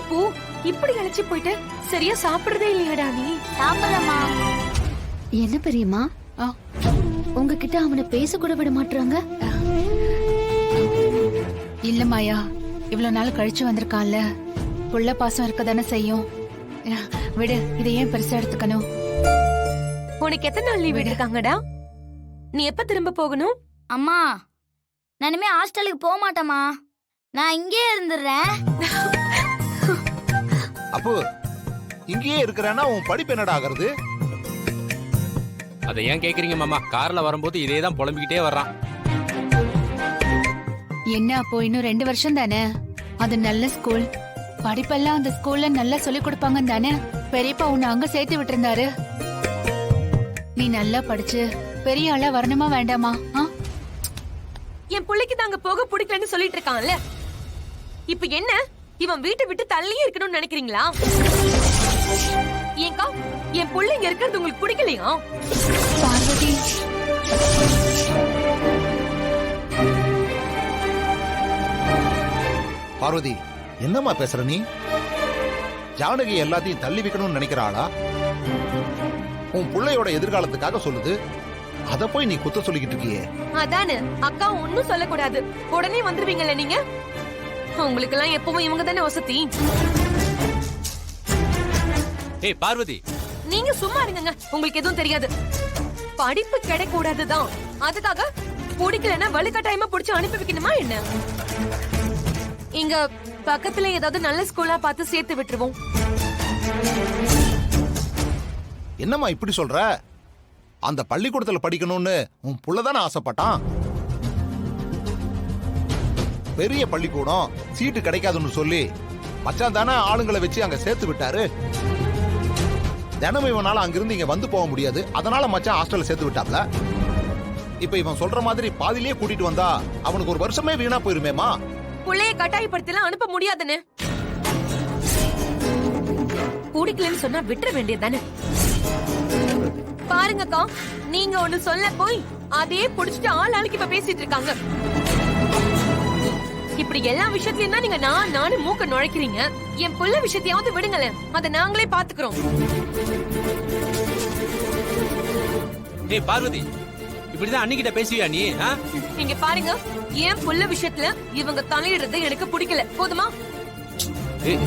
பூ இப்படி அழைச்சி போயிட்டு சரியா சாப்பிடுறதே இல்லையாடா நீ? சாப்பிடலாமா? என்ன பெரியம்மா உங்ககிட்ட அவனை பேச கூட விட மாட்டாங்க? இல்ல மாயா, இவ்வளவு நாள் கழிச்சு வந்திருக்கான்ல, புள்ள பாசம் இருக்கதானே செய்யும். விடு, இதை ஏன் பெருசா எடுத்துக்கணும்? உனக்கு எத்தனை நாள் லீவ் விட்டுருக்காங்கடா? நீ எப்ப திரும்ப போகணும்? அம்மா, நான் இனிமே ஹாஸ்டலுக்கு போக மாட்டேமா, நான் இங்கே இருந்துடுறேன். அப்போ இங்கேயே இருக்கிறேன்னா உன் படிப்பு என்னடா ஆகிறது? அதை ஏன் கேக்குறீங்க மாமா? கார்ல வரும்போது இதேதான் புலம்பிக்கிட்டே வர்றான். என்ன அப்போ இன்னும் 2 வருஷம் தானே? அது நல்ல ஸ்கூல், படிப்பெல்லாம் அந்த ஸ்கூல்ல நல்லா சொல்லி கொடுப்பாங்க தானே? பெரியப்பா உன்னை அங்க சேர்த்து விட்டுருந்தாரு. நீ நல்லா படிச்சு பெரிய ஆளா வரணுமா வேண்டாமா? என் பிள்ளைக்கு தாங்க போக பிடிக்கலன்னு சொல்லிட்டு இருக்கான்ல, இப்ப என்ன இவன் வீட்டை விட்டு தள்ளியே இருக்கணும்னு நினைக்கிறீங்களா? ஏங்கா, என் பிள்ளை இங்க இருக்கிறது உங்களுக்கு பிடிக்கலையா? பார்வதி, பார்வதி, என்னம்மா பேசுற நீ? ஜானகி எல்லாத்தையும் தள்ளி வைக்கணும்னு நினைக்கிறாளா? உன் பிள்ளையோட எதிர்காலத்துக்காக சொல்லுது, அத போய் நீ குத்த சொல்லிக்கிட்டு இருக்கியே. அதானே அக்கா, ஒன்னும் சொல்லக்கூடாது, உடனே வந்துருவீங்கல்ல நீங்க. உங்களுக்கு எல்லாம் எப்பவும் இவங்க தானே வசதி. ஏய் பார்வதி, நீங்க சும்மா இருங்க, உங்களுக்கு எதுவும் தெரியாது. படிப்பு கிடைக்கூடாதுதான், அதுக்காக பிடிக்கலன்னா வலுக்கட்டாயமா புடிச்சு அனுப்பி வைக்கணுமா என்ன? இங்க பக்கத்துல ஏதாவது நல்ல ஸ்கூலா பார்த்து சேர்த்து விட்டுருவோம். என்னம்மா இப்படி சொல்ற? அந்த பள்ளிக்கூடத்துல படிக்கணும்னு உன் புள்ளதானே ஆசைப்பட்டான். பெரிய பள்ளிக்கூடம், சீட்டு கிடைக்காதுன்னு சொல்லி மச்சான் தானே ஆளுங்களை வச்சு அங்க சேர்த்து விட்டாரு. தினமும் இவனால அங்கிருந்து இங்க வந்து போக முடியாது, அதனால மச்சான் ஹாஸ்டல்ல சேர்த்து விட்டாப்ல. இப்ப இவன் சொல்ற மாதிரி பாதியிலேயே கூட்டிட்டு வந்தா அவனுக்கு ஒரு வருஷமே வீணா போயிருமேமா. புள்ளைய கட்டாயப்படுத்தலாம் அனுப்ப முடியாதுன்னு. பிடிக்கலன்னு சொன்னா விட்டுற வேண்டியதானே. பாருங்கக்கா, நீங்க ஒண்ணு சொல்ல போய் அதே புடிச்சிட்டு ஆள் ஆளுக்கு இப்ப பேசிட்டு இருக்காங்க. இப்படி எல்லா விஷயத்திலயும் தான் நீங்க நானும் மூக்க நுழைக்கிறீங்க. என் புள்ள விஷயத்தையாவது விடுங்களேன், அதை நாங்களே பாத்துக்கிறோம். ஏய் பார்வதி, இப்படிதான் அன்னிக்கிட்ட பேசுவியா நீ? இங்க பாருங்க, என் புள்ள விஷயத்துல இவங்க தலையிடுறது எனக்கு பிடிக்கல, போதுமா? ஏய்